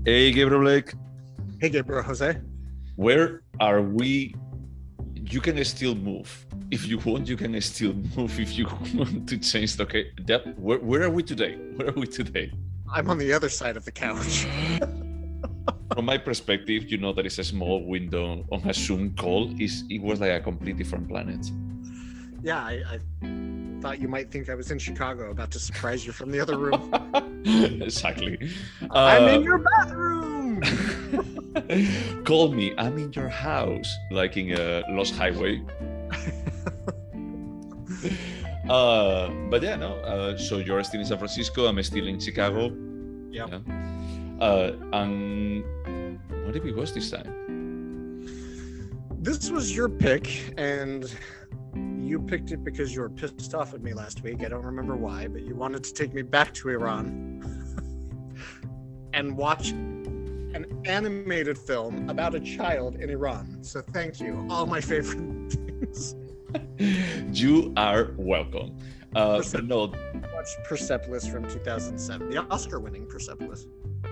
Hey, Gabriel Blake. Hey, Gaybros Jose. Where are we? You can still move. If you want, you can still move if you want to change. Okay, where are we today? Where are we today? I'm on the other side of the couch. From my perspective, you know that it's a small window on a Zoom call. It was like a completely different planet. Yeah, I thought you might think I was in Chicago, about to surprise you from the other room. Exactly. I'm in your bathroom. Call me. I'm in your house, like in a Lost Highway. But yeah, no. So you're still in San Francisco. I'm still in Chicago. Yep. Yeah. And what did we watch this time? This was your pick, and you picked it because you were pissed off at me last week. I don't remember why, but you wanted to take me back to Iran and watch an animated film about a child in Iran. So thank you. All my favorite things. You are welcome. But no, watched Persepolis from 2007, the Oscar-winning Persepolis.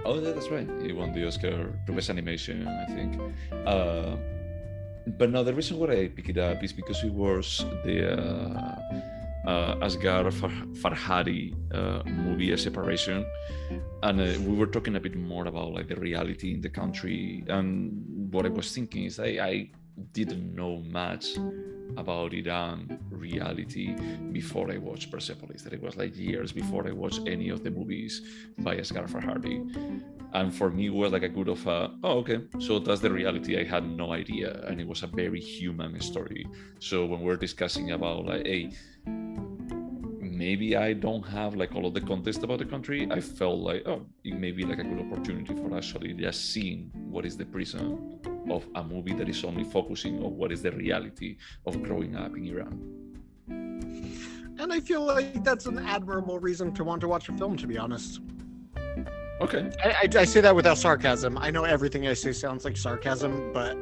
Oh, that's right. He won the Oscar for Best Animation, I think. But no, the reason why I picked it up is because it was the Asghar Farhadi movie, A Separation, and we were talking a bit more about like the reality in the country. And what I was thinking is I didn't know much about Iran reality before I watched Persepolis. That it was like years before I watched any of the movies by Asghar Farhadi. And for me, it was like a good of okay, so that's the reality. I had no idea, and it was a very human story. So when we're discussing about like, hey, maybe I don't have like all of the context about the country, I felt like, oh, it may be like a good opportunity for actually just seeing what is the prism of a movie that is only focusing on what is the reality of growing up in Iran. And I feel like that's an admirable reason to want to watch a film, to be honest. Okay. I say that without sarcasm. I know everything I say sounds like sarcasm, but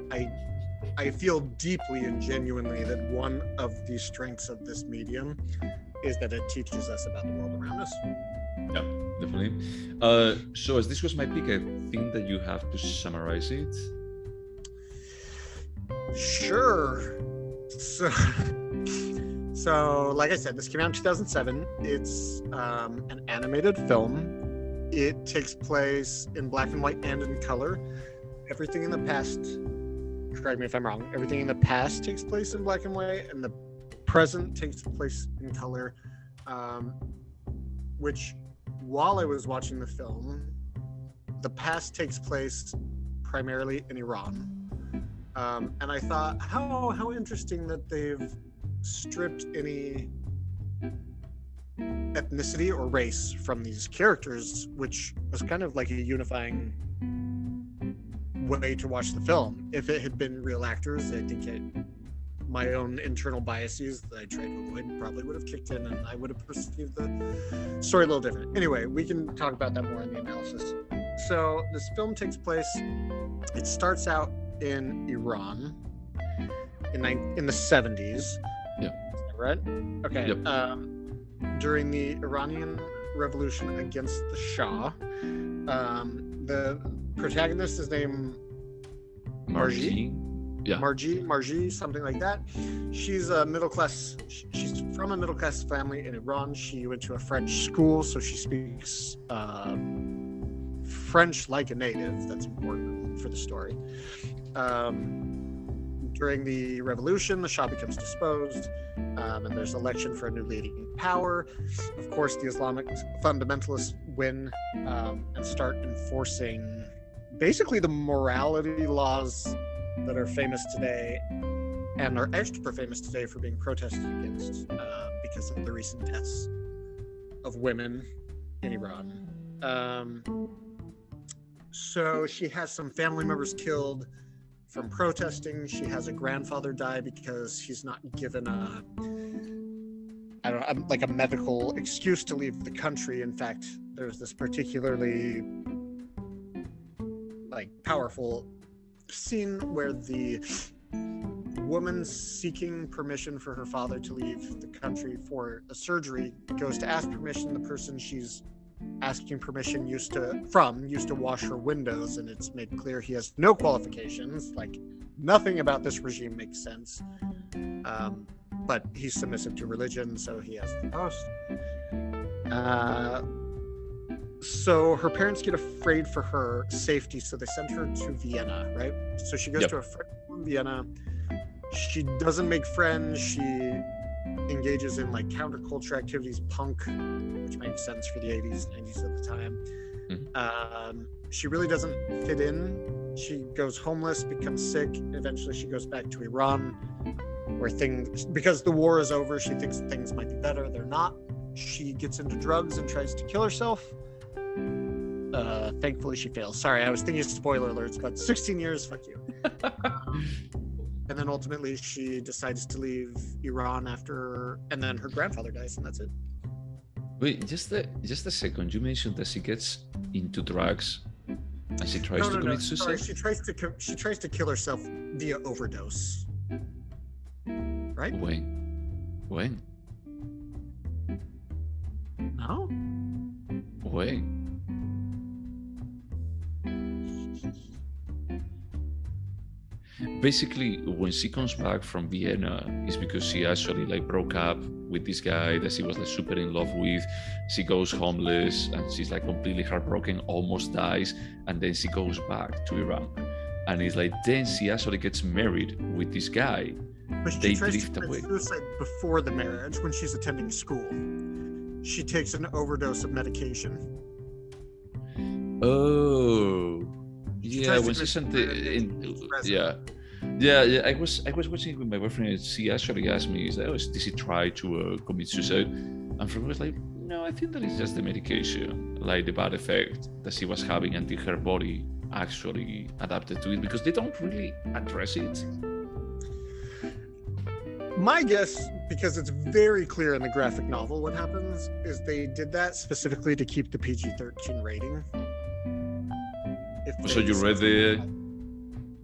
I feel deeply and genuinely that one of the strengths of this medium is that it teaches us about the world around us. Yeah, definitely. So as this was my pick, I think that you have to summarize it. Sure. So like I said, this came out in 2007. It's an animated film. It takes place in black and white and in color. Everything in the past, correct me if I'm wrong, everything in the past takes place in black and white, and the present takes place in color. Which, while I was watching the film, the past takes place primarily in Iran. And I thought, how interesting that they've stripped any ethnicity or race from these characters, which was kind of like a unifying way to watch the film. If it had been real actors, I think my own internal biases that I tried to avoid probably would have kicked in, and I would have perceived the story a little different. Anyway, we can talk about that more in the analysis. So this film takes place, it starts out in Iran in the 70s. Yeah. Is that right? Okay. Yep. During the Iranian Revolution against the Shah, the protagonist is named Marjane. Yeah. Marjane, something like that. She's a middle class. She's from a middle class family in Iran. She went to a French school, so she speaks French like a native. That's important for the story. During the revolution, the Shah becomes disposed, and there's election for a new leading power. Of course, the Islamic fundamentalists win and start enforcing basically the morality laws that are famous today and are extra famous today for being protested against because of the recent deaths of women in Iran. So she has some family members killed from protesting. She has a grandfather die because he's not given a medical excuse to leave the country. In fact, there's this particularly powerful scene where the woman seeking permission for her father to leave the country for a surgery goes to ask permission. The person she's asking permission used to wash her windows, and it's made clear he has no qualifications. Like, nothing about this regime makes sense. But he's submissive to religion, so he has the post. So her parents get afraid for her safety, so they send her to Vienna, right? So she goes to a friend in Vienna. She doesn't make friends. She engages in like counterculture activities, punk, which makes sense for the 80s, 90s at the time. She really doesn't fit in. She goes homeless, becomes sick. Eventually she goes back to Iran, where because the war is over, she thinks things might be better. They're not. She gets into drugs and tries to kill herself. Thankfully she fails. Sorry, I was thinking spoiler alerts, but 16 years, fuck you. And then ultimately she decides to leave Iran and then her grandfather dies, and that's it. Wait, just a second. You mentioned that she gets into drugs and she tries to commit suicide? Sorry, she tries to kill herself via overdose. Right? When? No? When? Basically, when she comes back from Vienna, it's because she actually like broke up with this guy that she was like super in love with. She goes homeless and she's like completely heartbroken, almost dies, and then she goes back to Iran. And it's like then she actually gets married with this guy. But she tries to commit suicide before the marriage when she's attending school. She takes an overdose of medication. Oh. Yeah, when she sent Yeah. I was watching it with my boyfriend, and she actually asked me, did she try to commit suicide? And from me, I was like, no, I think that it's just the medication, like the bad effect that she was having until her body actually adapted to it, because they don't really address it. My guess, because it's very clear in the graphic novel what happens, is they did that specifically to keep the PG-13 rating. So you read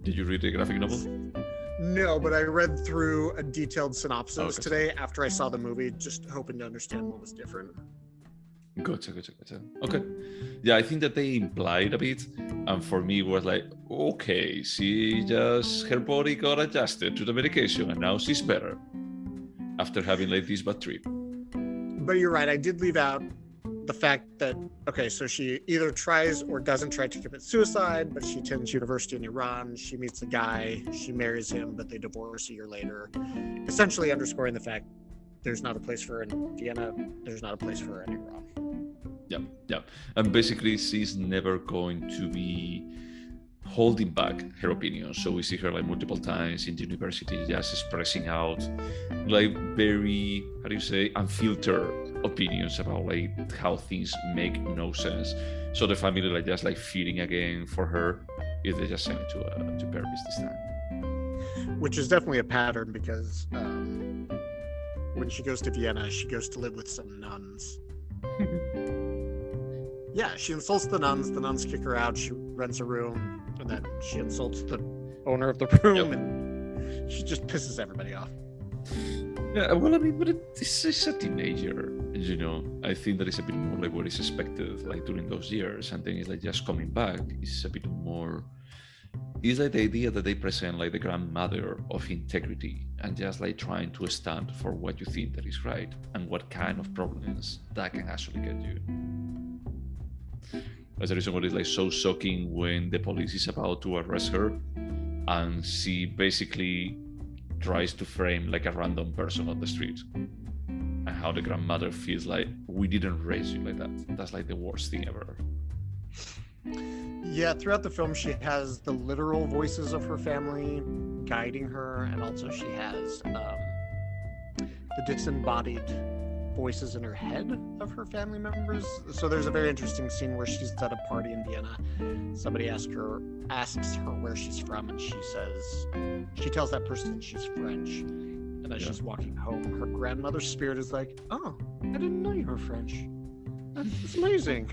Did you read the graphic novel? No, but I read through a detailed synopsis today after I saw the movie, just hoping to understand what was different. Gotcha. Okay. Yeah, I think that they implied a bit, and for me it was like, okay, her body got adjusted to the medication, and now she's better after having like this bad trip. But you're right, I did leave out the fact that, so she either tries or doesn't try to commit suicide, but she attends university in Iran, she meets a guy, she marries him, but they divorce a year later, essentially underscoring the fact there's not a place for her in Vienna, there's not a place for her in Iran. Yeah. And basically she's never going to be holding back her opinion. So we see her like multiple times in the university just expressing out like very, unfiltered opinions about like how things make no sense. So the family like just like feeding again for her if they just send her to Paris this time. Which is definitely a pattern, because when she goes to Vienna, she goes to live with some nuns. Yeah, she insults the nuns kick her out, she rents a room, and then she insults the owner of the room, and she just pisses everybody off. Yeah, well, I mean, but it's a teenager, I think that it's a bit more like what is expected like during those years, and then it's like just coming back, it's a bit more, it's like the idea that they present like the grandmother of integrity and just like trying to stand for what you think that is right and what kind of problems that can actually get you. That's the reason why it's like so shocking when the police is about to arrest her and she basically tries to frame like a random person on the street, and how the grandmother feels like, we didn't raise you like that. That's like the worst thing ever. Yeah, throughout the film she has the literal voices of her family guiding her, and also she has the disembodied voices in her head of her family members. So there's a very interesting scene where she's at a party in Vienna. Somebody asks her where she's from, and she tells that person she's French. And as she's walking home, her grandmother's spirit is like, oh, I didn't know you were French. That's amazing.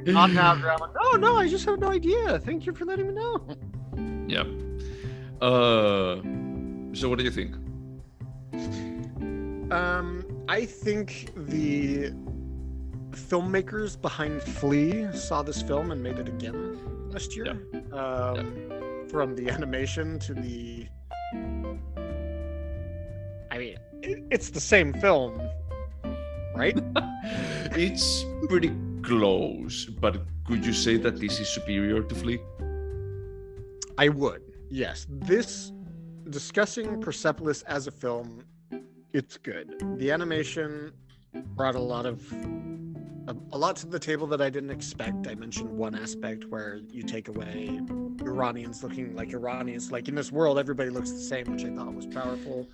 Not now, grandma. No, I just have no idea. Thank you for letting me know. Yeah. So what do you think? I think filmmakers behind Flea saw this film and made it again last year. From the animation to the... I mean, it's the same film, right? It's pretty close, but could you say that this is superior to Flea? I would, yes. This, discussing Persepolis as a film, it's good. The animation brought a lot to the table that I didn't expect. I mentioned one aspect where you take away Iranians looking like Iranians. Like, in this world, everybody looks the same, which I thought was powerful.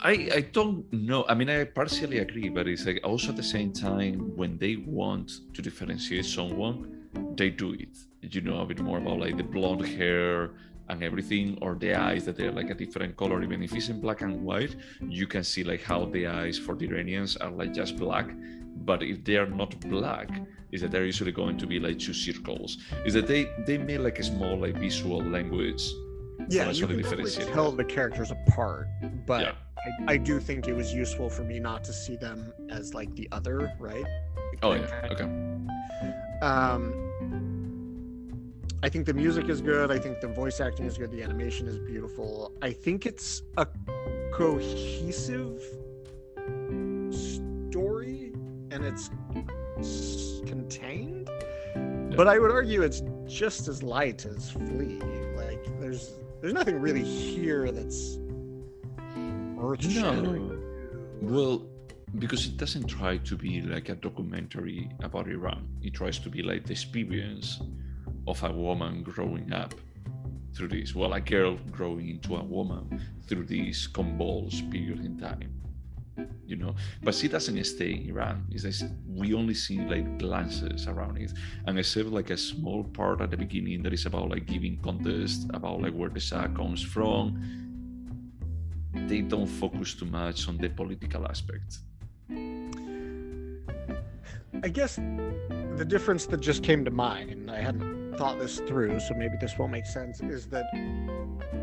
I don't know. I mean, I partially agree, but it's like also at the same time, when they want to differentiate someone, they do it. You know a bit more about like the blonde hair and everything, or the eyes that they're like a different color. Even if it's in black and white, you can see like how the eyes for the Iranians are like just black. But if they are not black, is that they're usually going to be like two circles. Is that they made like a small like visual language. Yeah, you can definitely tell the characters apart, but yeah. I do think it was useful for me not to see them as like the other, right? Okay. I think the music is good. I think the voice acting is good. The animation is beautiful. I think it's a cohesive story and it's contained. Yeah. But I would argue it's just as light as Flea. Like there's nothing really here that's earth-shattering. No. Well, because it doesn't try to be like a documentary about Iran. It tries to be like the experience of a woman growing up through this. Well, a girl growing into a woman through this convulsed period in time. You know, but she doesn't stay in Iran. It's like we only see like glances around it, and except like a small part at the beginning that is about like giving context about like where the Shah comes from. They don't focus too much on the political aspect. I guess the difference that just came to mind, and I hadn't thought this through, so maybe this won't make sense, is that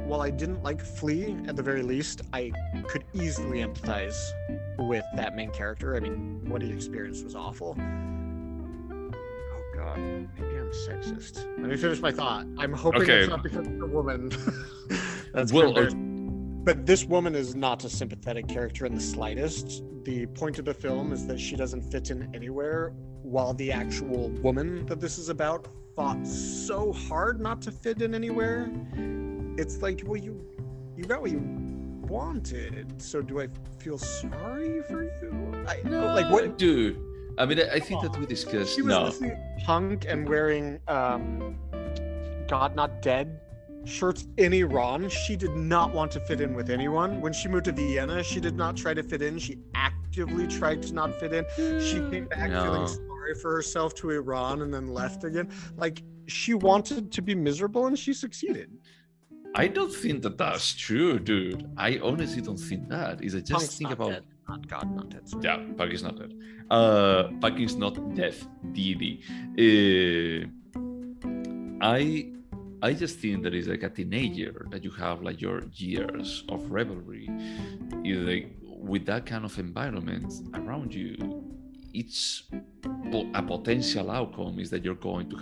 while I didn't like Flea, at the very least, I could easily empathize with that main character. I mean, what he experienced was awful. Oh God, maybe I'm sexist. Let me finish my thought. I'm hoping it's not because of a woman. That's but this woman is not a sympathetic character in the slightest. The point of the film is that she doesn't fit in anywhere, while the actual woman that this is about fought so hard not to fit in anywhere. It's like, well, you got what you wanted, so do I feel sorry for you? No, like what, dude? I mean, I think that we discussed. She was listening to punk and wearing God Not Dead shirts in Iran. She did not want to fit in with anyone. When she moved to Vienna, she did not try to fit in. She actively tried to not fit in. She came back feeling sorry for herself to Iran and then left again. Like, she wanted to be miserable and she succeeded. I don't think that that's true, dude. I honestly don't think that. Is I just Punk's think not about dead. Not God, not dead. Sorry. Yeah, Punk is not dead. Punk is not death, deity. I just think that it's like a teenager that you have like your years of revelry. Like with that kind of environment around you, it's a potential outcome is that you're going to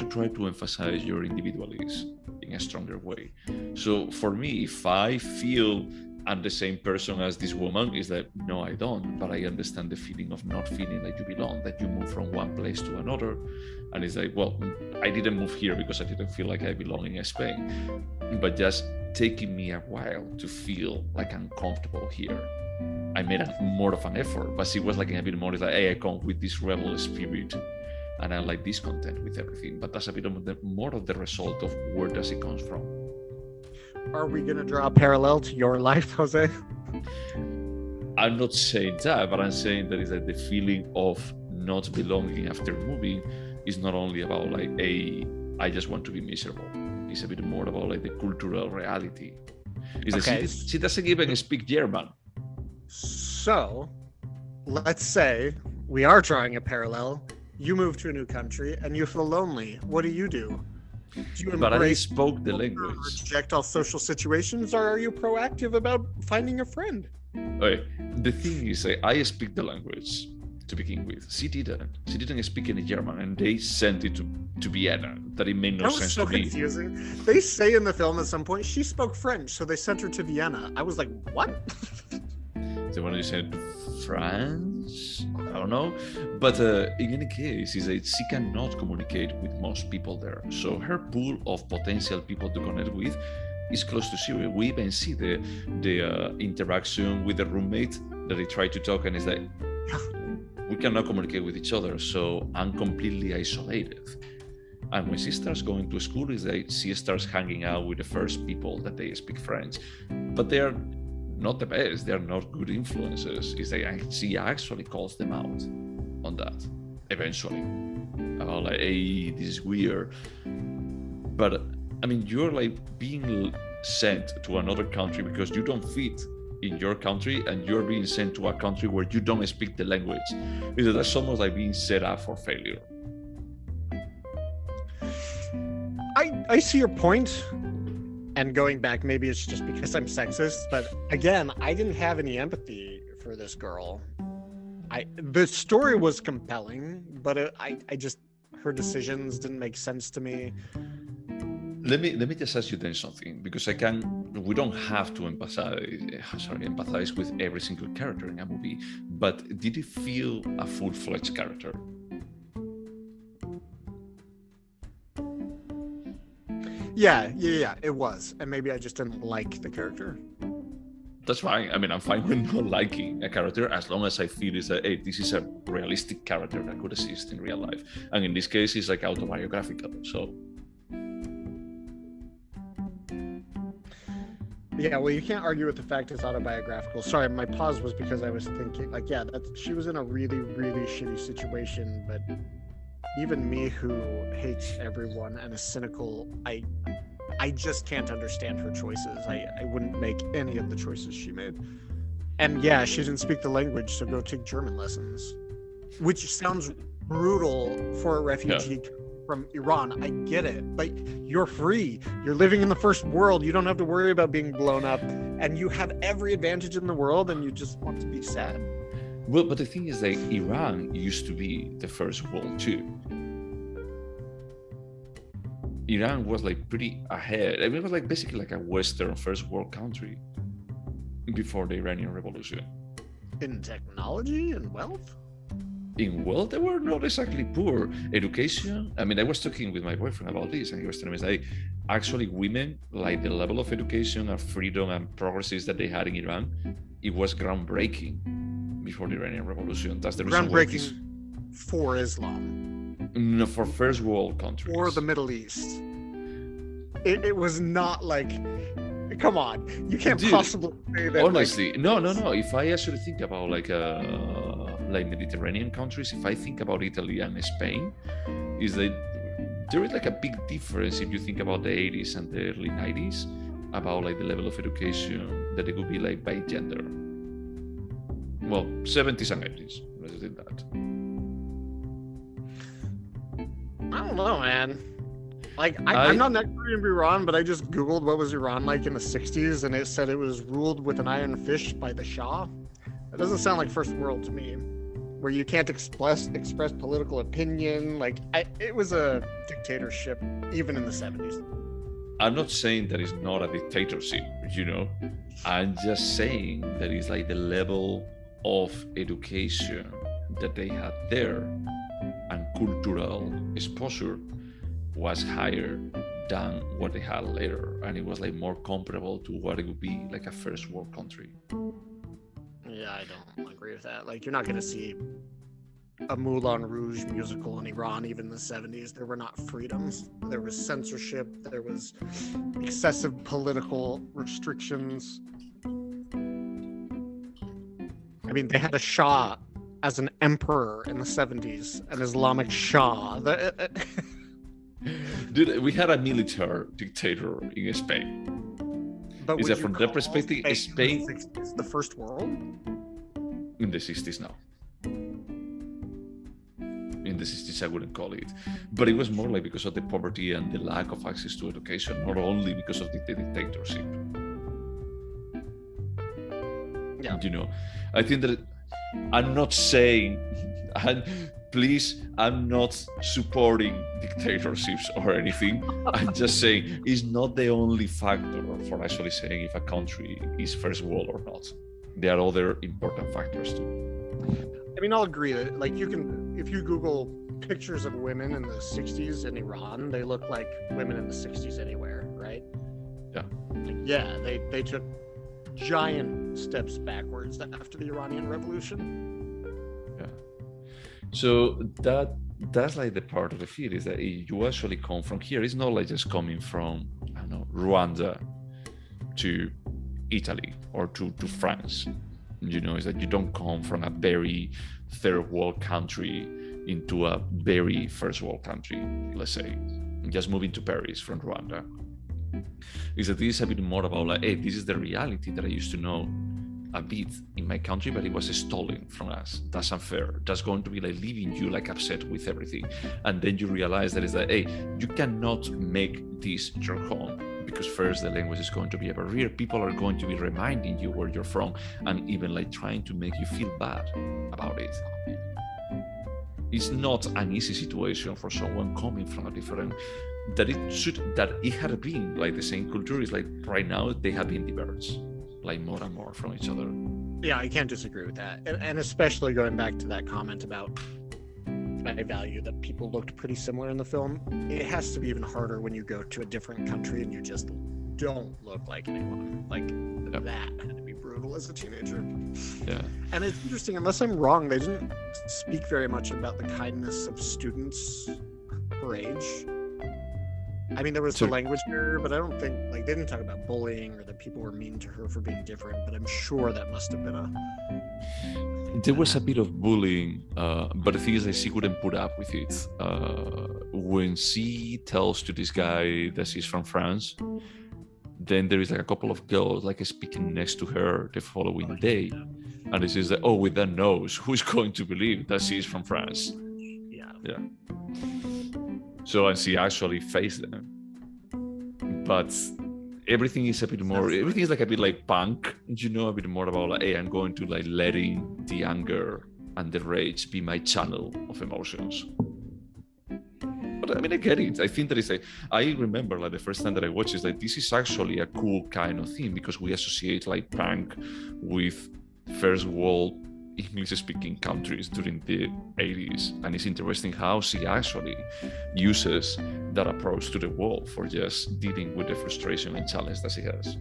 try to emphasize your individualism in a stronger way. So for me, if I feel I'm the same person as this woman, is that no, I don't, but I understand the feeling of not feeling like you belong, that you move from one place to another, and it's like, well, I didn't move here because I didn't feel like I belong in Spain, but taking me a while to feel like I'm comfortable here. I made more of an effort, but it was like a bit more like, hey, I come with this rebel spirit and I like discontent with everything, but that's a bit more of the result of where does it come from. Are we going to draw a parallel to your life, Jose? I'm not saying that, but I'm saying that is like the feeling of not belonging after moving is not only about like, I just want to be miserable. It's a bit more about like the cultural reality. Is that she doesn't even speak German. So, let's say we are drawing a parallel. You move to a new country and you feel lonely. What do you do? But I spoke the language. Reject all social situations, or are you proactive about finding a friend? Okay. The thing is, I speak the language. to begin with. She didn't speak any German, and they sent it to Vienna. That it made no That was sense so to me. confusing. They say in the film at some point she spoke French, so they sent her to Vienna. I was like, what? The one who said France, I don't know, but in any case, is that she cannot communicate with most people there. So her pool of potential people to connect with is close to zero. We even see the interaction with the roommate that they try to talk, and is like, we cannot communicate with each other, so I'm completely isolated. And when she starts going to school, is that she starts hanging out with the first people that they speak French, but they are not the best. They are not good influences. Is that she actually calls them out on that eventually, about like, hey, this is weird. But I mean, you're like being sent to another country because you don't fit in your country, and you're being sent to a country where you don't speak the language. Because that's almost like being set up for failure. I see your point. And going back, maybe it's just because I'm sexist, but again, I didn't have any empathy for this girl. The story was compelling, but I just, her decisions didn't make sense to me. Let me just ask you then something, because we don't have to empathize with every single character in a movie, but did it feel a full-fledged character? Yeah, it was. And maybe I just didn't like the character. That's fine. I mean, I'm fine with not liking a character as long as I feel is that, hey, this is a realistic character that could exist in real life. And in this case, it's like autobiographical. So. Yeah, well, you can't argue with the fact it's autobiographical. Sorry, my pause was because I was thinking, like, yeah, she was in a really, really shitty situation, but even me, who hates everyone and is cynical, I just can't understand her choices. I wouldn't make any of the choices she made. And yeah, she didn't speak the language, so go take German lessons. Which sounds brutal for a refugee from Iran. I get it, but you're free. You're living in the first world. You don't have to worry about being blown up, and you have every advantage in the world, and you just want to be sad. Well, but the thing is that Iran used to be the first world too. Iran was like pretty ahead. I mean, it was like basically like a Western first world country before the Iranian Revolution. In technology and wealth? In wealth, they were not exactly poor. Education, I mean, I was talking with my boyfriend about this, and he was telling me that actually women, like the level of education and freedom and progresses that they had in Iran, it was groundbreaking before the Iranian Revolution. That's the reason why groundbreaking for Islam. No, for first world countries. Or the Middle East. It was not like, come on, you can't possibly say that. Honestly, like, no. If I actually think about like Mediterranean countries, if I think about Italy and Spain, is that there is like a big difference if you think about the 80s and the early 90s about like the level of education that it would be like by gender. Well, 70s and 80s, let's say that. I don't know, man. Like, I'm not an expert in Iran, but I just Googled what was Iran like in the 60s, and it said it was ruled with an iron fist by the Shah. That doesn't sound like first world to me, where you can't express political opinion. Like, it was a dictatorship, even in the 70s. I'm not saying that it's not a dictatorship, you know. I'm just saying that it's like the level of education that they had there and cultural exposure was higher than what they had later, and it was like more comparable to what it would be like a first world country. Yeah, I don't agree with that. Like, you're not going to see a Moulin Rouge musical in Iran, even in the 70s. There were not freedoms. There was censorship. There was excessive political restrictions. I mean, they had a Shah as an emperor in the 70s, an Islamic Shah. Dude, we had a military dictator in Spain. But is that from that perspective, Spain is the first world? In the 60s now. In the 60s, I wouldn't call it. But it was more like because of the poverty and the lack of access to education, not only because of the dictatorship. Yeah. You know, I think that I'm not saying And please, I'm not supporting dictatorships or anything. I'm just saying it's not the only factor for actually saying if a country is first world or not. There are other important factors too. I mean, I'll agree that, like, you can, if you Google pictures of women in the 60s in Iran, they look like women in the 60s anywhere, right? Yeah. Like, yeah, they took giant steps backwards after the Iranian Revolution. Yeah. So that's like the part of the fear is that you actually come from here. It's not like just coming from, I don't know, Rwanda to Italy or to France. You know, is that you don't come from a very third world country into a very first world country, let's say. Just moving to Paris from Rwanda. Is that this is a bit more about like, hey, this is the reality that I used to know a bit in my country, but it was stolen from us. That's unfair. That's going to be like leaving you like upset with everything. And then you realize that is that, hey, you cannot make this your home, because first the language is going to be a barrier. People are going to be reminding you where you're from and even like trying to make you feel bad about it. It's not an easy situation for someone coming from a different, that it had been like the same culture is like right now they have been diverged like more and more from each other. Yeah, I can't disagree with that. And especially going back to that comment about I value that people looked pretty similar in the film. It has to be even harder when you go to a different country and you just don't look like anyone. Like, that had to be brutal as a teenager. Yeah. And it's interesting, unless I'm wrong, they didn't speak very much about the kindness of students her age. I mean, there was the language barrier, but I don't think, like, they didn't talk about bullying or that people were mean to her for being different, but I'm sure that must have been There was a bit of bullying, but the thing is that she couldn't put up with it. When she tells to this guy that she's from France, then there is like a couple of girls like speaking next to her the following day. And it says that, oh, with that nose, who's going to believe that she's from France? Yeah. So, and she actually faced them. But everything is a bit more, everything is like a bit like punk, you know, a bit more about like, hey, I'm going to like letting the anger and the rage be my channel of emotions. But I mean, I get it. I think that is I remember like the first time that I watched is like, this is actually a cool kind of thing because we associate like punk with first world English-speaking countries during the 80s, and it's interesting how she actually uses that approach to the world for just dealing with the frustration and challenge that she has.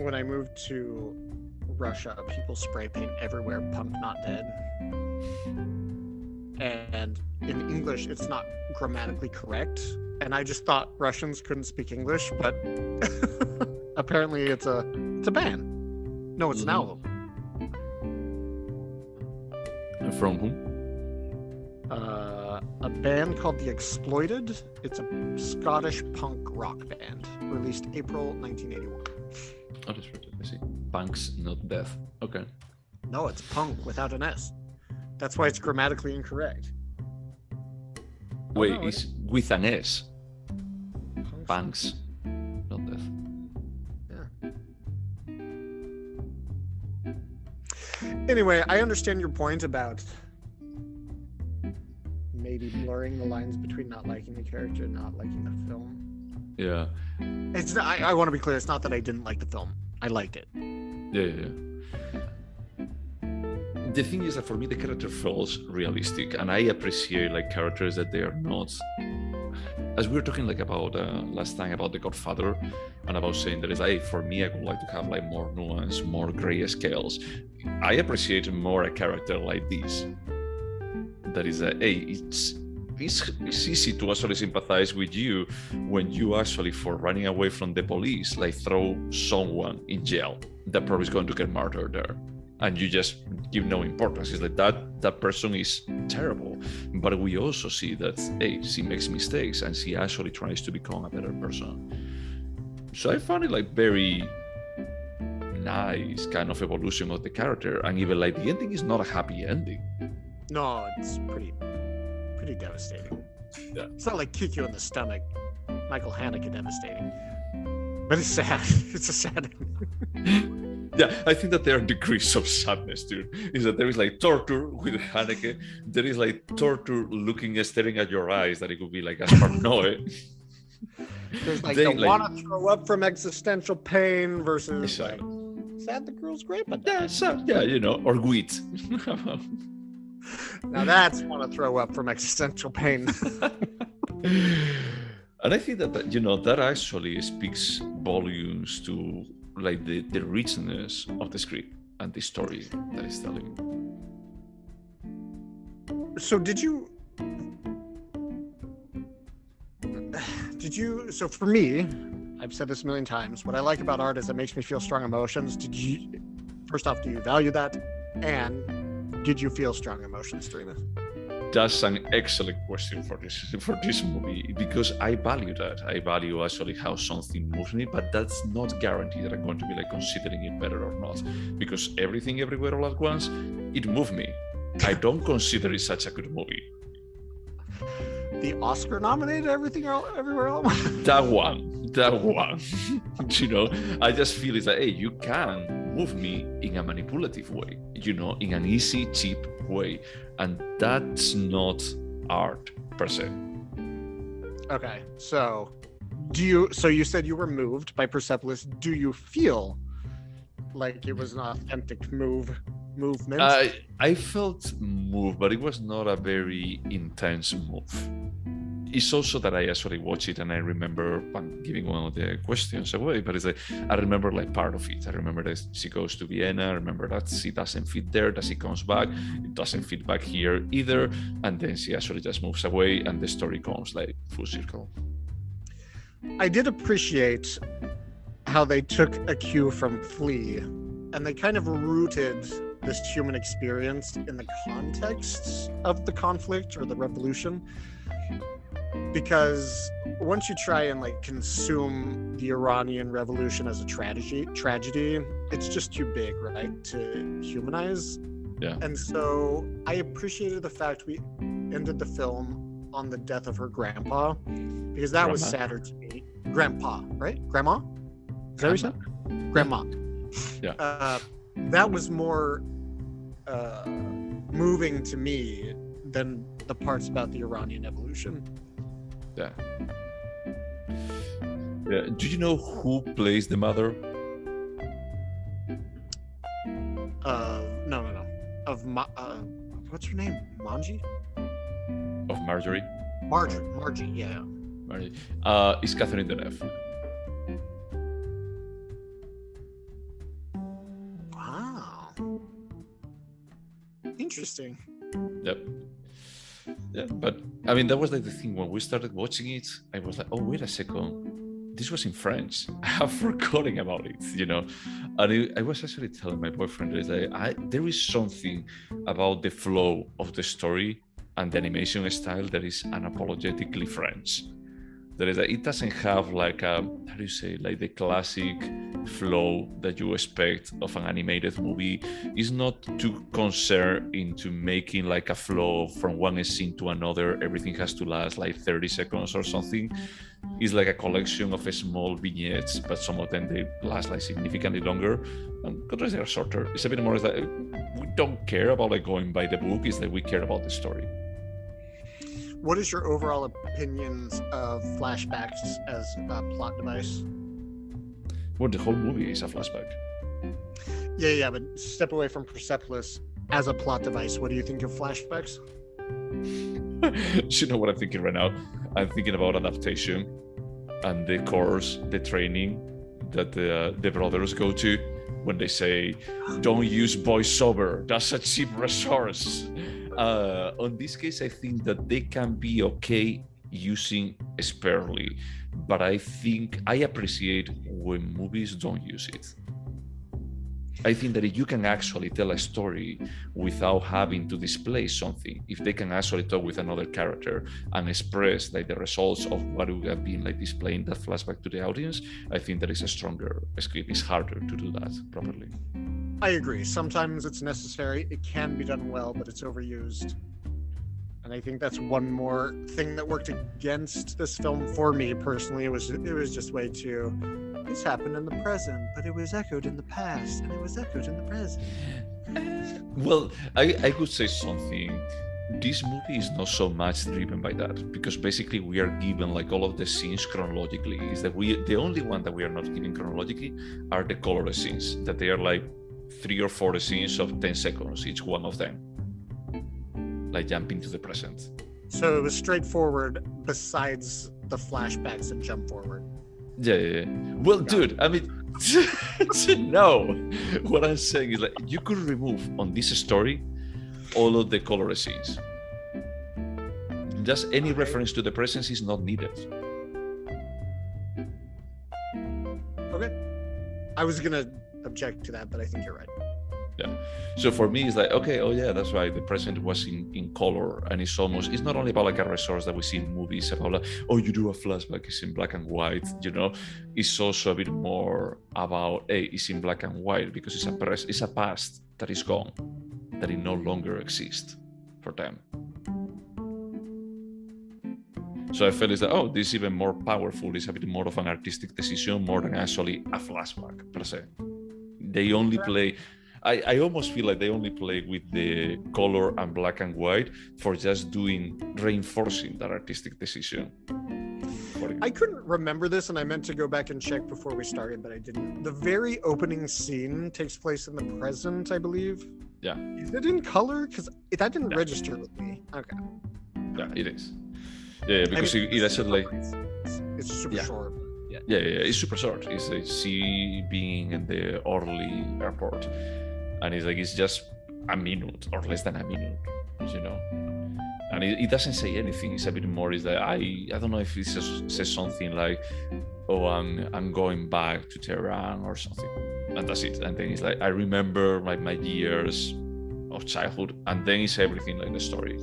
When I moved to Russia, people spray paint everywhere, punk not dead. And in English, it's not grammatically correct, and I just thought Russians couldn't speak English, but apparently it's a band. No, it's an album. From whom? A band called The Exploited. It's a Scottish punk rock band, released April 1981. Oh, that's right. I see. Punk's not death. Okay. No, it's punk without an S. That's why it's grammatically incorrect. Wait, it's with an S. Punk's not death. Anyway, I understand your point about maybe blurring the lines between not liking the character and not liking the film. Yeah. It's not, I want to be clear, it's not that I didn't like the film. I liked it. Yeah. The thing is that for me, the character feels realistic, and I appreciate like characters that they are not. As we were talking like about last time about The Godfather, and about saying that is like, for me, I would like to have like more nuance, more gray scales. I appreciate more a character like this. That is it's easy to actually sympathize with you when you actually, for running away from the police, like throw someone in jail that probably is going to get murdered there. And you just give no importance. It's like that person is terrible. But we also see that, hey, she makes mistakes and she actually tries to become a better person. So I found it like very nice kind of evolution of the character. And even like the ending is not a happy ending. No, it's pretty devastating. Yeah. It's not like kick you in the stomach, Michael Haneke devastating. But it's sad. It's a sad ending. Yeah, I think that there are degrees of sadness, dude. Is that there is like torture with Haneke, there is like torture looking, staring at your eyes, that it could be like Gaspar Noé. There's like the want to throw up from existential pain versus like sad the girl's grandpa died. Yeah, sad, yeah, you know, or wheat. Now that's want to throw up from existential pain. And I think that you know, that actually speaks volumes to like the richness of the script and the story that it's telling. So did you so for me, I've said this a million times, what I like about art is it makes me feel strong emotions. First off, do you value that? And did you feel strong emotions during this? That's an excellent question for this movie, because I value that. I value actually how something moves me, but that's not guaranteed that I'm going to be like considering it better or not, because Everything Everywhere All at Once, it moved me. I don't consider it such a good movie. The Oscar nominated Everything Everywhere All at Once? That one. You know, I just feel it's like, hey, you can move me in a manipulative way, you know, in an easy, cheap way. And that's not art per se. Okay, so you said you were moved by Persepolis. Do you feel like it was an authentic movement? I felt moved, but it was not a very intense move. It's also that I actually watched it and I remember, I'm giving one of the questions away, but it's like, I remember like part of it. I remember that she goes to Vienna. I remember that she doesn't fit there, that she comes back. It doesn't fit back here either. And then she actually just moves away and the story comes like full circle. I did appreciate how they took a cue from Flea and they kind of rooted this human experience in the context of the conflict or the revolution. Because once you try and like consume the Iranian Revolution as a tragedy, it's just too big, right, to humanize. Yeah. And so I appreciated the fact we ended the film on the death of her grandpa, because that was sadder to me. Grandpa, right? Grandma? Is that what you said? Grandma. Yeah. That was more moving to me than the parts about the Iranian evolution. Yeah. Do you know who plays the mother? No. What's her name? Manji? Of Marjorie? Margie, yeah. Marjorie. It's Catherine Deneuve. Wow. Interesting. Yep. Yeah, but I mean, that was like the thing when we started watching it. I was like, oh, wait a second, this was in French. I have forgotten about it, you know. And I was actually telling my boyfriend that there is something about the flow of the story and the animation style that is unapologetically French. That is, it doesn't have like how do you say, like the classic flow that you expect of an animated movie. It's not too concerned into making like a flow from one scene to another. Everything has to last like 30 seconds or something. It's like a collection of small vignettes, but some of them they last like significantly longer, and others they are shorter. It's a bit more like we don't care about like going by the book. It's that we care about the story. What is your overall opinions of flashbacks as a plot device? Well, the whole movie is a flashback. Yeah, but step away from Persepolis as a plot device. What do you think of flashbacks? You know what I'm thinking right now? I'm thinking about adaptation and the course, the training that the brothers go to when they say, don't use voiceover, that's a cheap resource. On this case, I think that they can be okay using sparingly, but I think I appreciate when movies don't use it. I think that if you can actually tell a story without having to display something, if they can actually talk with another character and express like the results of what would have been like displaying that flashback to the audience, I think that is a stronger script. It's harder to do that properly. I agree. Sometimes it's necessary. It can be done well, but it's overused. And I think that's one more thing that worked against this film for me personally. It was just way too this happened in the present, but it was echoed in the past, and it was echoed in the present. Well, I could say something. This movie is not so much driven by that, because basically we are given like all of the scenes chronologically. Is that the only one that we are not given chronologically are the color scenes, that they are like 3 or 4 scenes of 10 seconds each one of them, like jumping to the present. So it was straightforward besides the flashbacks and jump forward. Yeah. Well, dude, I mean, no. What I'm saying is like you could remove on this story all of the color scenes. Just any reference to the presence is not needed. Okay. I was gonna object to that, but I think you're right. Yeah. So for me, it's like, okay, oh yeah, that's right. The present was in color, and it's not only about like a resource that we see in movies about like, oh, you do a flashback, it's in black and white, you know. It's also a bit more about, hey, it's in black and white because it's a past that is gone, that it no longer exists for them. So I felt it's like, oh, this is even more powerful. It's a bit more of an artistic decision more than actually a flashback per se. They only play. I almost feel like they only play with the color and black and white for just reinforcing that artistic decision. I couldn't remember this, and I meant to go back and check before we started, but I didn't. The very opening scene takes place in the present, I believe. Yeah. Is it in color? Because that didn't register with me. Okay. Yeah, it is. Yeah, because it actually it's super short. Yeah, it's super short. It's like she being in the Orly airport, and it's just a minute or less than a minute, you know. And it doesn't say anything. It's a bit more. Is that I don't know if it says something like, "Oh, I'm going back to Tehran" or something, and that's it. And then it's like I remember my years of childhood, and then it's everything like the story.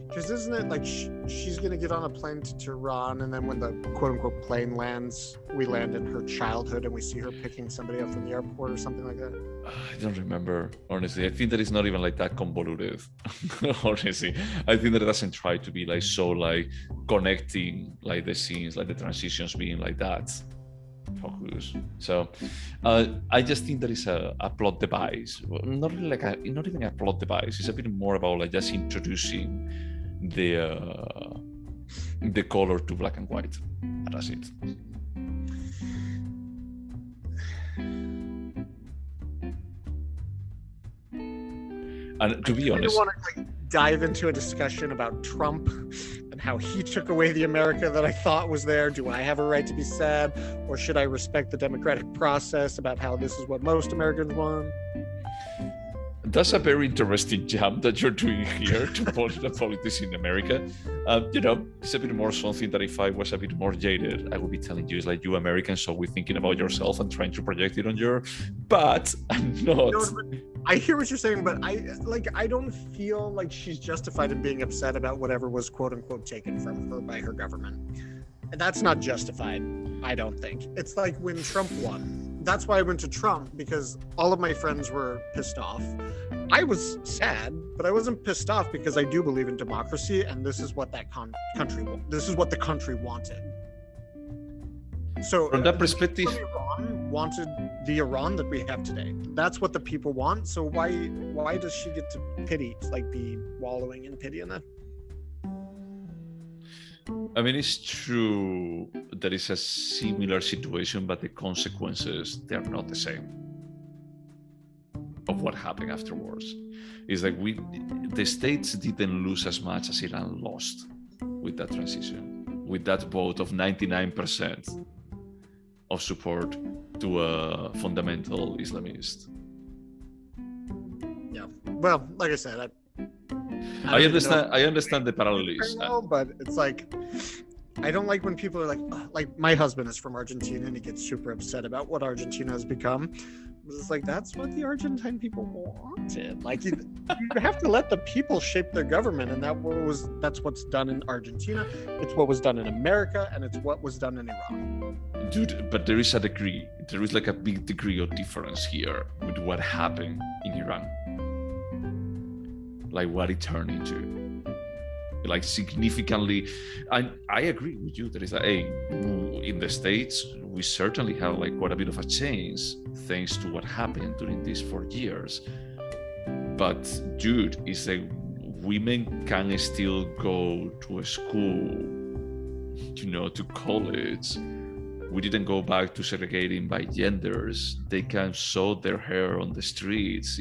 Because isn't it like she's going to get on a plane to Tehran, and then when the quote-unquote plane lands, we land in her childhood and we see her picking somebody up from the airport or something like that? I don't remember, honestly. I think that it's not even like that convoluted, honestly. I think that it doesn't try to be like so like connecting like the scenes, like the transitions being like that focus. So I just think that it's a plot device. Not really not even a plot device. It's a bit more about like just introducing the color to black and white, and that's it. And to be honest, I want to dive into a discussion about Trump and how he took away the America that I thought was there. Do I have a right to be sad, or should I respect the democratic process about how this is what most Americans want? That's a very interesting jump that you're doing here to politics in America. You know, it's a bit more something that if I was a bit more jaded, I would be telling you, it's like you Americans, so we're thinking about yourself and trying to project it on your, but I'm not. No, I hear what you're saying, but I don't feel like she's justified in being upset about whatever was quote unquote taken from her by her government. And that's not justified, I don't think. It's like when Trump won. That's why I went to Trump, because all of my friends were pissed off. I was sad, but I wasn't pissed off because I do believe in democracy, and this is what that this is what the country wanted. So from that perspective, Iran wanted the Iran that we have today. That's what the people want. So why does she get to pity, like be wallowing in pity in that? I mean, it's true that it's a similar situation, but the consequences, they're not the same of what happened afterwards. It's like the States didn't lose as much as Iran lost with that transition, with that vote of 99% of support to a fundamental Islamist. Yeah. Well, like I said, I understand the parallels, but it's like I don't like when people are like my husband is from Argentina and he gets super upset about what Argentina has become. It's like that's what the Argentine people wanted. Like you have to let the people shape their government, and that's what's done in Argentina. It's what was done in America, and it's what was done in Iran. Dude, but there is a degree. There is like a big degree of difference here with what happened in Iran. Like what it turned into. like significantly. And I agree with you. There is in the States, we certainly have like quite a bit of a change thanks to what happened during these 4 years. But dude, it's like women can still go to a school, to college. We didn't go back to segregating by genders. They can sew their hair on the streets.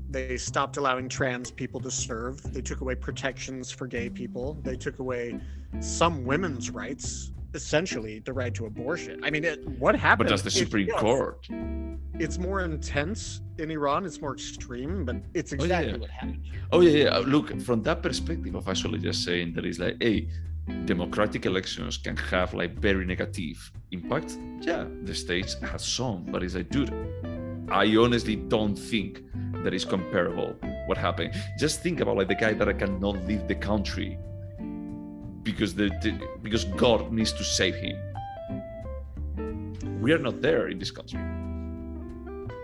They stopped allowing trans people to serve. They took away protections for gay people. They took away some women's rights, essentially the right to abortion. I mean, what happened? But that's the Supreme Court. It's more intense in Iran. It's more extreme, but it's exactly what happened. Oh, yeah. Look, from that perspective of actually just saying that is like, democratic elections can have like very negative impact. Yeah, the States has some, but it's like, dude, I honestly don't think that is comparable what happened. Just think about like the guy that cannot leave the country because because God needs to save him. We are not there in this country,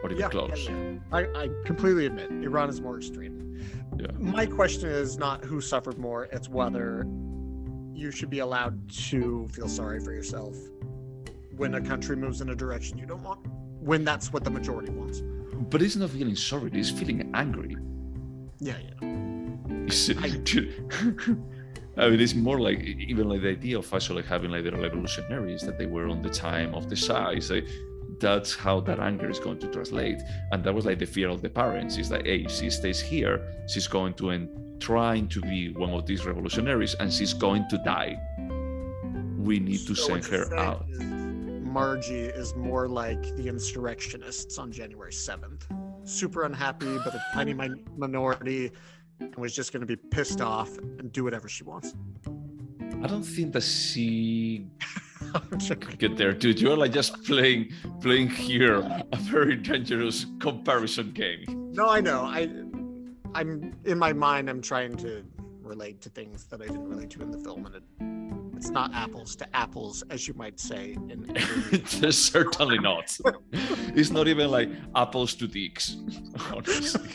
or even close. I completely admit Iran is more extreme. Yeah. My question is not who suffered more; it's whether you should be allowed to feel sorry for yourself when a country moves in a direction you don't want, when that's what the majority wants. But it's not feeling sorry, it's feeling angry. Yeah. I mean, it's more like even like the idea of actually having like the revolutionaries that they were on the time of the Shah. That's how that anger is going to translate. And that was like the fear of the parents. It's like, she stays here, she's going to trying to be one of these revolutionaries, and she's going to die. We need to send her out. Margie is more like the insurrectionists on January 7th. Super unhappy, but a tiny minority, and was just going to be pissed off and do whatever she wants. I don't think that she could get there, dude. You're like just playing here a very dangerous comparison game. No, I know. I'm in my mind, I'm trying to relate to things that I didn't relate to in the film, and it's not apples to apples, as you might say. It's certainly not. It's not even like apples to dicks, honestly.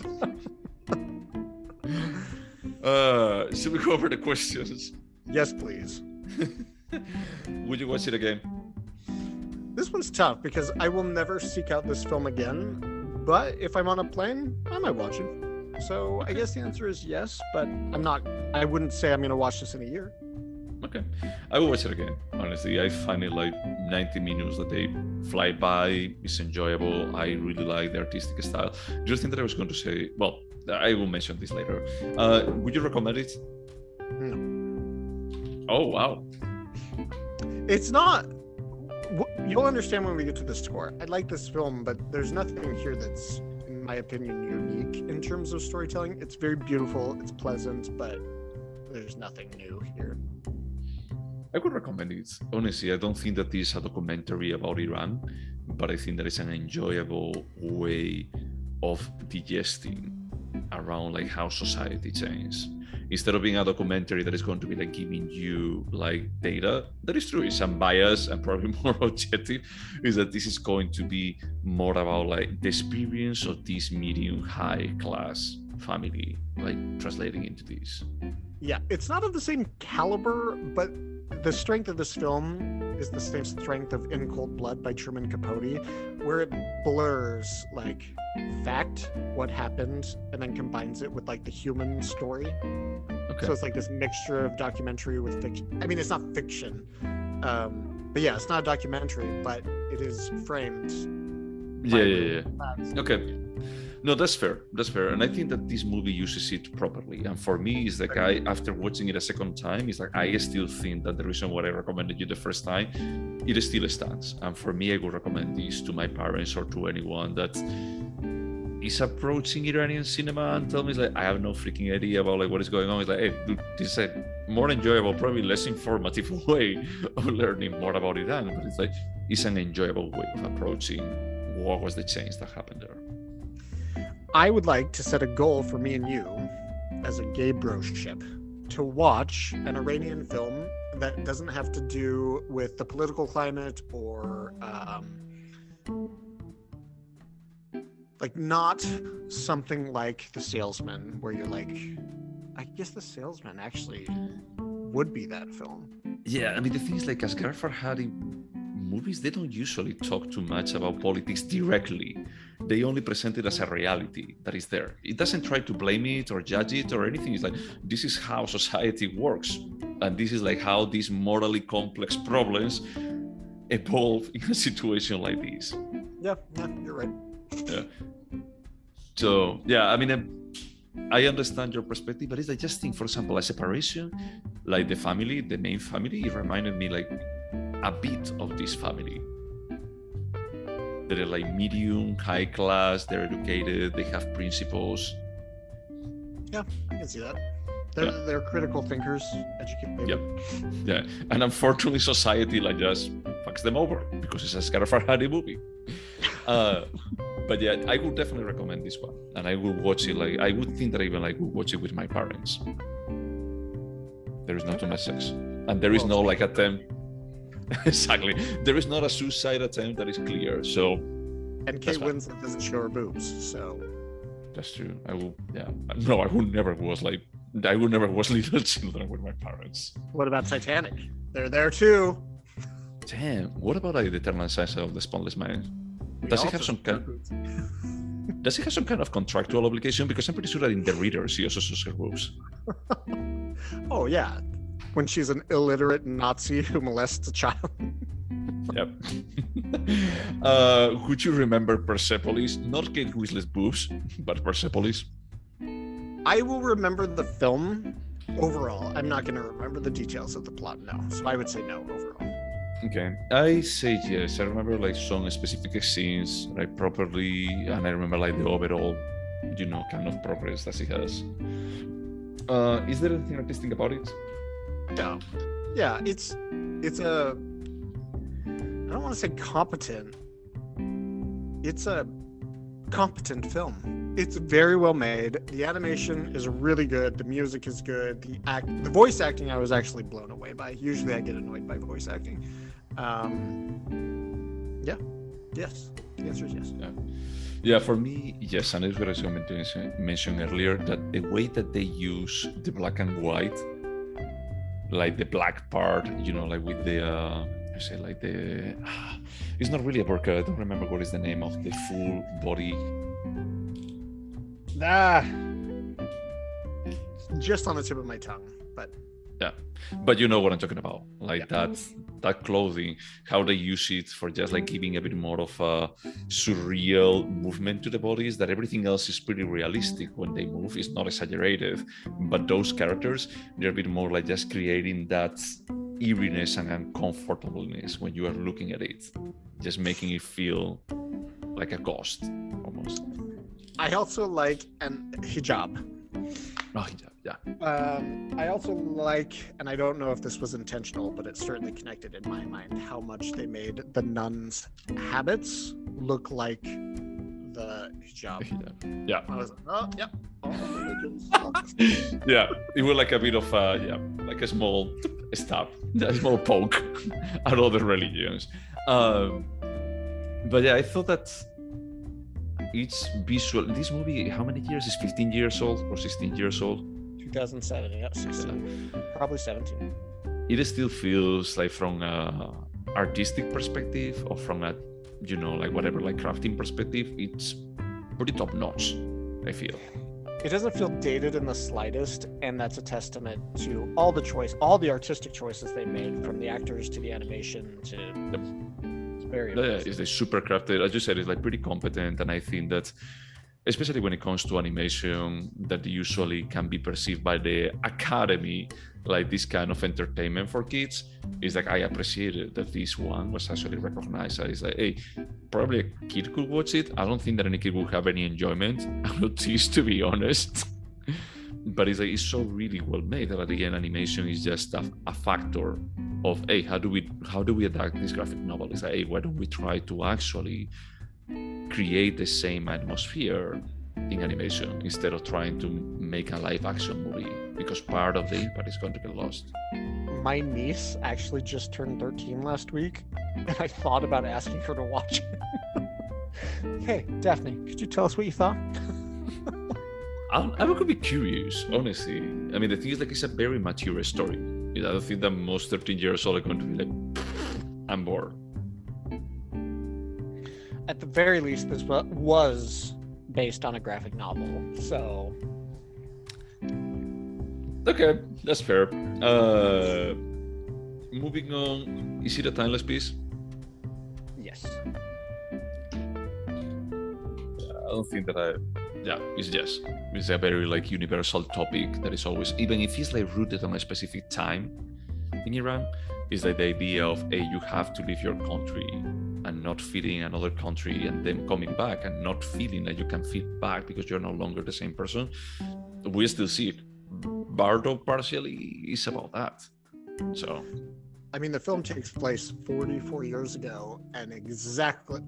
Should we go over the questions? Yes, please. Would you watch it again? This one's tough because I will never seek out this film again, but if I'm on a plane, I might watch it. So I guess the answer is yes, but I wouldn't say I'm going to watch this in a year. Okay. I will watch it again. Honestly, I find it like 90 minutes that they fly by. It's enjoyable. I really like the artistic style. Just think that I was going to say, well, I will mention this later. Would you recommend it? No. Oh, wow. It's not. You'll understand when we get to the score. I like this film, but there's nothing here that's, in my opinion, unique in terms of storytelling. It's very beautiful. It's pleasant, but there's nothing new here. I would recommend it. Honestly, I don't think that this is a documentary about Iran, but I think that it's an enjoyable way of digesting around like how society changed. Instead of being a documentary that is going to be like giving you like data, that is true, it's unbiased and probably more objective, is that this is going to be more about like the experience of this medium high class family, like translating into this. Yeah, it's not of the same caliber, but the strength of this film is the same strength of In Cold Blood by Truman Capote, where it blurs like fact, what happened, and then combines it with like the human story. Okay. So it's like this mixture of documentary with fiction. I mean, it's not fiction, but yeah, it's not a documentary, but it is framed. Yeah. Okay. No, that's fair. And I think that this movie uses it properly. And for me, it's like after watching it a second time, it's like I still think that the reason why I recommended you the first time, it still stands. And for me, I would recommend this to my parents or to anyone that is approaching Iranian cinema and tell me, like, I have no freaking idea about like what is going on. It's like, hey, dude, this is a more enjoyable, probably less informative way of learning more about Iran. But it's like, it's an enjoyable way of approaching what was the change that happened there. I would like to set a goal for me and you as a Gaybroship to watch an Iranian film that doesn't have to do with the political climate or like not something like The Salesman, where you're like I guess The Salesman actually would be that film. Yeah, I mean, the thing is, like, as Gareth Farhadi movies, they don't usually talk too much about politics directly. They only present it as a reality that is there. It doesn't try to blame it or judge it or anything. It's like, this is how society works. And this is like how these morally complex problems evolve in a situation like this. Yeah, you're right. Yeah. So, yeah, I mean, I understand your perspective, but it's like, just think, for example, a separation, like the family, the main family, it reminded me like a bit of this family. They're like medium, high class, they're educated, they have principles. Yeah, I can see that. They're critical thinkers, educated. Yeah. And unfortunately, society like just fucks them over because it's a Scar Farhadi movie. But yeah, I would definitely recommend this one, and I would watch it. Like, I would think that I even like would watch it with my parents. There is not too much sex, and there is no like attempt. Exactly, there is not a suicide attempt that is clear. So, and Kate Winslet doesn't show her boobs, so that's true. I will. Yeah, no, I would never watch Little Children with my parents. What about Titanic? They're there too. Damn. What about like the Eternal Sunshine of the Spotless Mind? Does it have some kind of contractual obligation? Because I'm pretty sure that in The Reader she also shows her boobs. Oh yeah, when she's an illiterate Nazi who molests a child. Yep. Would you remember Persepolis? Not Kate Winslet's boobs, but Persepolis. I will remember the film overall. I'm not going to remember the details of the plot now, so I would say no overall. Okay, I say yes. I remember like some specific scenes like properly, and I remember like the overall, kind of progress that she has. Is there anything artistic about it? Yeah, it's a, I don't want to say competent. It's a competent film. It's very well made. The animation is really good. The music is good. The voice acting I was actually blown away by. Usually I get annoyed by voice acting. Yes. The answer is yes. Yeah, for me, yes. And it's what I was going to mention earlier, that the way that they use the black and white, like the black part, like with the it's not really a burqa. I don't remember what is the name of the full body. Just on the tip of my tongue, but yeah, but you know what I'm talking about, like that clothing, how they use it for just like giving a bit more of a surreal movement to the bodies, that everything else is pretty realistic when they move. It's not exaggerated, but those characters, they're a bit more like just creating that eeriness and uncomfortableness when you are looking at it, just making it feel like a ghost almost. I also like an hijab. Oh, hijab, yeah. I also like, and I don't know if this was intentional, but it's certainly connected in my mind, how much they made the nuns' habits look like the hijab. Yeah. I was like, oh, yeah. Yeah, it was like a bit of like a small stab, a small poke at other religions. But yeah, I thought that it's visual. This movie, how many years? Is 15 years old or 16 years old? 2007, yeah, 16. Probably 17. It still feels like, from a artistic perspective or from a, like whatever, like crafting perspective, it's pretty top notch, I feel. It doesn't feel dated in the slightest, and that's a testament to all the artistic choices they made, from the actors to the animation to it's very impressive. It's like super crafted. As you said, it's like pretty competent, and I think that especially when it comes to animation that usually can be perceived by the academy like this kind of entertainment for kids, is like I appreciated that this one was actually recognized as like, hey, probably a kid could watch it. I don't think that any kid will have any enjoyment out of this, to be honest. But it's like, it's so really well made that at the end animation is just a factor of, hey, how do we adapt this graphic novel? It's like, hey, why don't we try to actually create the same atmosphere in animation instead of trying to make a live action movie, because part of the impact is going to get lost. My niece actually just turned 13 last week, and I thought about asking her to watch it. Hey, Daphne, could you tell us what you thought? I would be curious, honestly. I mean, the thing is, like, it's a very mature story. I don't think that most 13 years old are going to be like, I'm bored. At the very least, this was based on a graphic novel, so... Okay, that's fair. Moving on, is it a timeless piece? Yes. I don't think that it's yes. It's a very like universal topic that is always, even if it's like rooted on a specific time in Iran, is like the idea of, hey, you have to leave your country and not feeding another country and then coming back and not feeling that you can fit back because you're no longer the same person. We still see it. Bardo partially is about that. So, I mean, the film takes place 44 years ago, and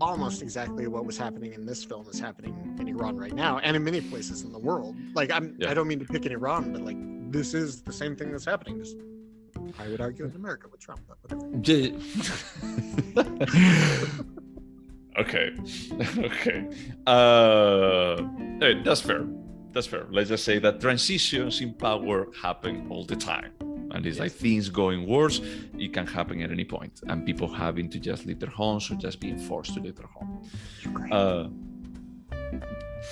almost exactly what was happening in this film is happening in Iran right now, and in many places in the world. Like, I don't mean to pick in Iran, but like, this is the same thing that's happening. Just, I would argue, in America with Trump, but whatever. Okay. Hey, that's fair. That's fair. Let's just say that transitions in power happen all the time. And it's like things going worse, it can happen at any point. And people having to just leave their homes or just being forced to leave their home.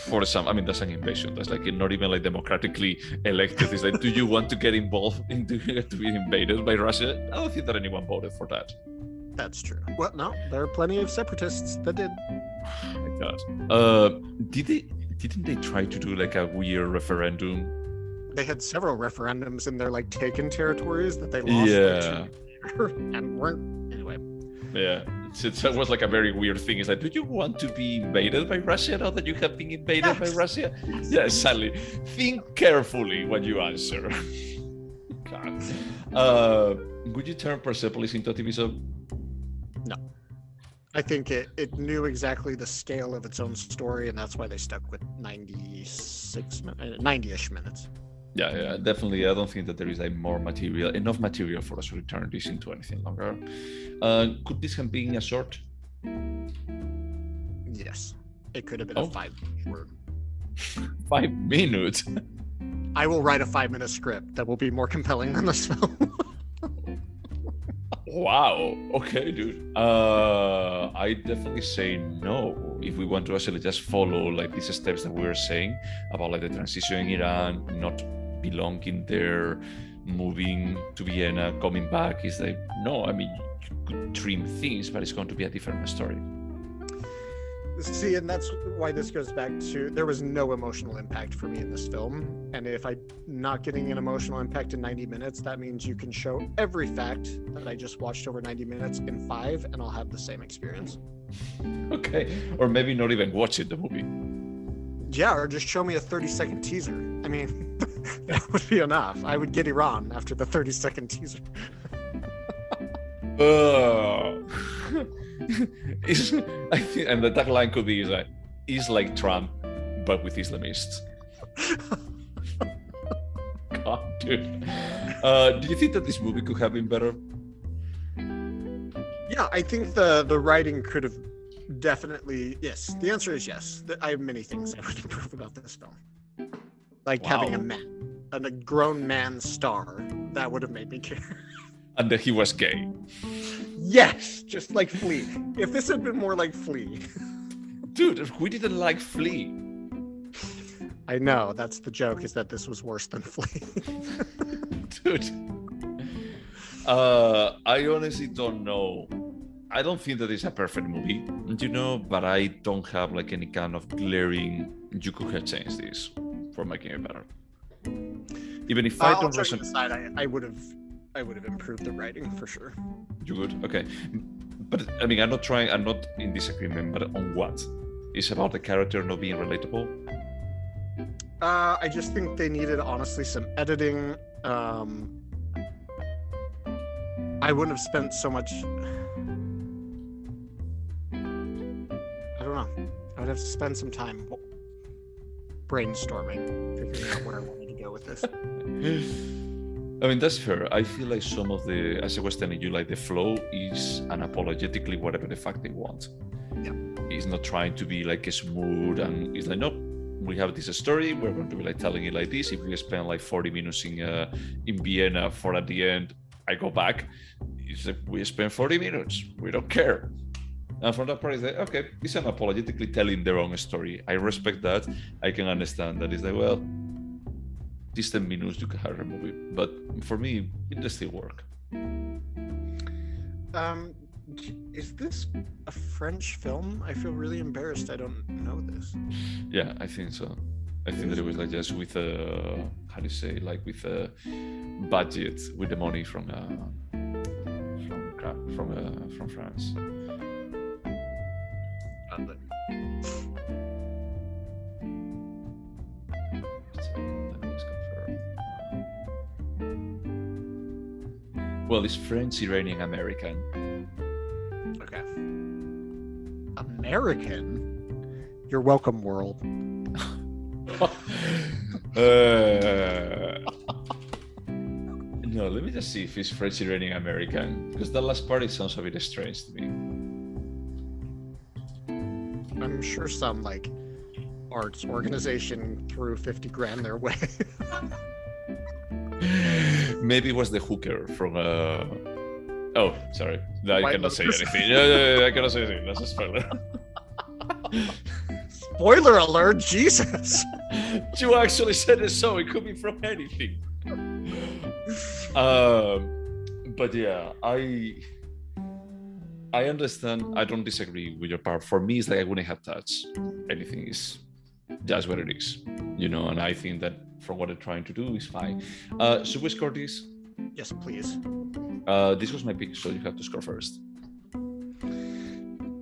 For some, I mean, that's an invasion. That's like not even like democratically elected. It's like, do you want to get involved into to be invaded by Russia? I don't think that anyone voted for that. That's true. Well, no, there are plenty of separatists that did. Oh my God. Didn't they try to do like a weird referendum? They had several referendums in their like taken territories that they lost. And weren't anyway. Yeah, it was like a very weird thing. It's like, do you want to be invaded by Russia now that you have been invaded by Russia? Yeah, exactly. Think carefully when you answer. God. Would you turn Persepolis into a TV show? No. I think it knew exactly the scale of its own story, and that's why they stuck with 90-ish minutes. Yeah, definitely. I don't think that there is enough material for us to return this into anything longer. Could this have been a short? Yes. It could have been a 5-minute word. 5 minutes? I will write a 5-minute script that will be more compelling than this film. Wow. Okay, dude. I definitely say no. If we want to actually just follow like these steps that we were saying about like the transition in Iran, not belonging there, moving to Vienna, coming back, is like, no, I mean, you could trim things, but it's going to be a different story. See, and that's why this goes back to, there was no emotional impact for me in this film. And if I'm not getting an emotional impact in 90 minutes, that means you can show every fact that I just watched over 90 minutes in 5, and I'll have the same experience. Okay. Or maybe not even watch it, the movie. Yeah, or just show me a 30-second teaser. I mean, that would be enough. I would get Iran after the 30-second teaser. I think, and the tagline could be is like Trump, but with Islamists. God, dude. Do you think that this movie could have been better? Yeah, I think the writing could have definitely. Yes, the answer is yes. I have many things I would improve about this film, like having a grown man star. That would have made me care. And that he was gay. Yes, just like Flea. If this had been more like Flea. Dude, we didn't like Flea. I know, that's the joke, is that this was worse than Flea. Dude. I honestly don't know. I don't think that it's a perfect movie, but I don't have like any kind of glaring, you could have changed this for making it better. Even if I don't resonate, I would have improved the writing for sure. You would? Okay. But I mean, I'm not in disagreement, but on what? It's about the character not being relatable? I just think they needed, honestly, some editing. I wouldn't have spent so much... I don't know. I would have to spend some time brainstorming, figuring out where I wanted to go with this. I mean, that's fair. I feel like some of the, as I was telling you, like the flow is unapologetically whatever the fact they want. Yeah. It's not trying to be like smooth, and it's like, nope, we have this story. We're going to be like telling it like this. If we spend like 40 minutes in Vienna for at the end, I go back. It's like we spend 40 minutes. We don't care. And from that part, it's like, okay, it's unapologetically telling their own story. I respect that. I can understand that. It's like, well, these 10 minutes you can have remove it. But for me, it does still work. Is this a French film? I feel really embarrassed. I don't know this. Yeah, I think so. I think that it was like just with a, how do you say, like with a budget, with the money from France. Well, it's French, Iranian, American. Okay. American? You're welcome, world. No, let me just see if it's French, Iranian, American, because that last part sounds a bit strange to me. I'm sure some like arts organization threw 50 grand their way. Maybe it was the hooker from Oh, sorry. No, I cannot say anything. I cannot say anything. That's a spoiler. Spoiler alert, Jesus. You actually said it, so it could be from anything. But yeah, I understand. I don't disagree with your part. For me, it's like I wouldn't have touched anything. Is just what it is, you know. And I think that from what they're trying to do is fine. Should we score this? Yes, please. This was my pick, so you have to score first.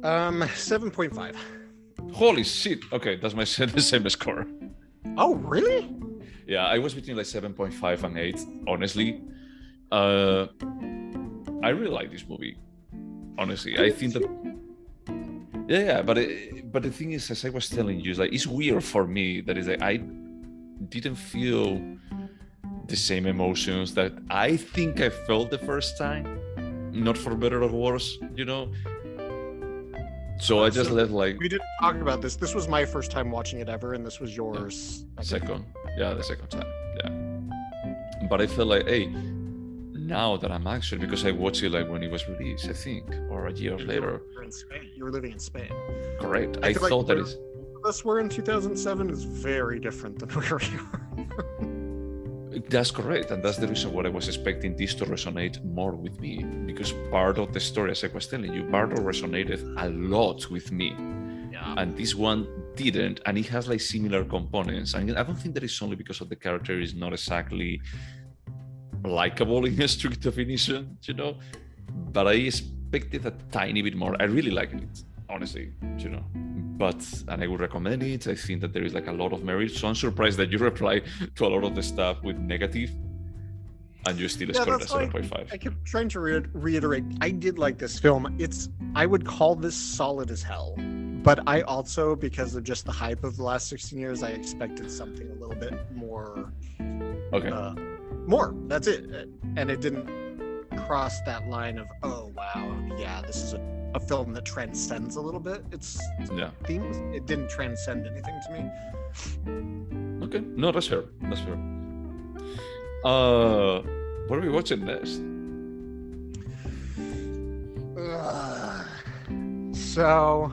7.5. Holy shit! Okay, that's the same score. Oh, really? Yeah, I was between like 7.5 and 8. Honestly, I really like this movie. Honestly, I think that. Yeah, but the thing is, as I was telling you, it's weird for me that is like I didn't feel the same emotions that I think I felt the first time. Not for better or worse, you know. So I just let like. We didn't talk about this. This was my first time watching it ever, and this was yours. The second time. Yeah. But I felt like, hey, now that I'm actually, because I watched it like when it was released, I think, or a year later. You were living in Spain. Correct. I thought that is. Us were in 2007 is very different than where we are. That's correct, and that's the reason why I was expecting this to resonate more with me, because part of the story, as I was telling you, Bardo resonated a lot with me, and this one didn't, and it has like similar components. And I don't think that it's only because of the character is not exactly likable in a strict definition, you know, but I expected a tiny bit more. I really liked it, honestly, you know. And I would recommend it. I think that there is like a lot of merit. So I'm surprised that you reply to a lot of the stuff with negative, and you still scored a 7.5. I kept trying to reiterate. I did like this film. I would call this solid as hell. But I also, because of just the hype of the last 16 years, I expected something a little bit more. Okay. More. That's it. And it didn't cross that line of, oh wow, yeah, this is a film that transcends a little bit. Its themes, it didn't transcend anything to me. Okay, no, that's fair. What are we watching next? So,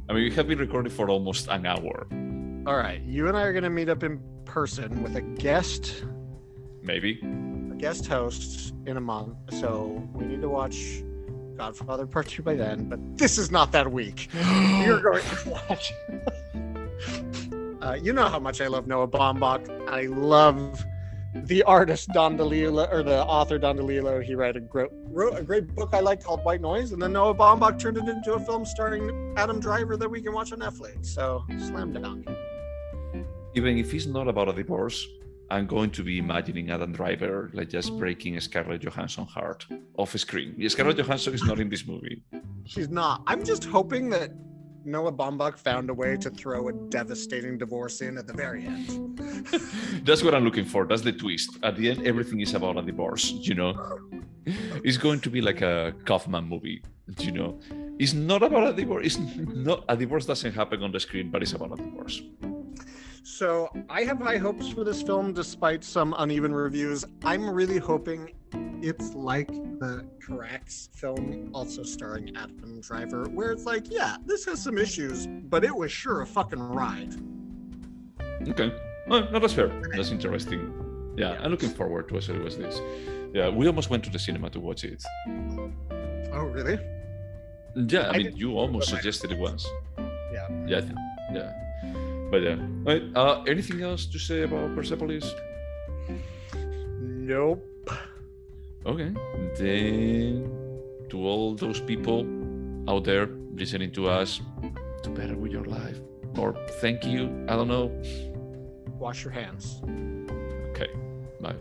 I mean, we have been recording for almost an hour. All right, you and I are going to meet up in person with a guest. Maybe. A guest host in a month. So we need to watch Godfather Part 2 by then, but this is not that week. You're going to watch. You know how much I love Noah Baumbach. I love the artist Don DeLillo, or the author Don DeLillo. He wrote a great book I liked called White Noise, and then Noah Baumbach turned it into a film starring Adam Driver that we can watch on Netflix. So slam dunk. Even if it's not about a divorce, I'm going to be imagining Adam Driver like just breaking Scarlett Johansson's heart off screen. Scarlett Johansson is not in this movie. She's not. I'm just hoping that Noah Baumbach found a way to throw a devastating divorce in at the very end. That's what I'm looking for. That's the twist. At the end, everything is about a divorce, you know? It's going to be like a Kaufman movie, you know. It's not about a divorce. It's not a divorce doesn't happen on the screen, but it's about a divorce. So I have high hopes for this film, despite some uneven reviews. I'm really hoping it's like the Carax film, also starring Adam Driver, where it's like, yeah, this has some issues, but it was sure a fucking ride. Okay, well, no, that's fair. That's interesting. Yeah, I'm looking forward to a series like this. Yeah, we almost went to the cinema to watch it. Oh, really? Yeah, I mean, you almost suggested it once. Yeah. Yeah, yeah. But yeah. Right, anything else to say about Persepolis? Nope. Okay. Then, to all those people out there listening to us, do better with your life. Or thank you. I don't know. Wash your hands. Okay. Bye.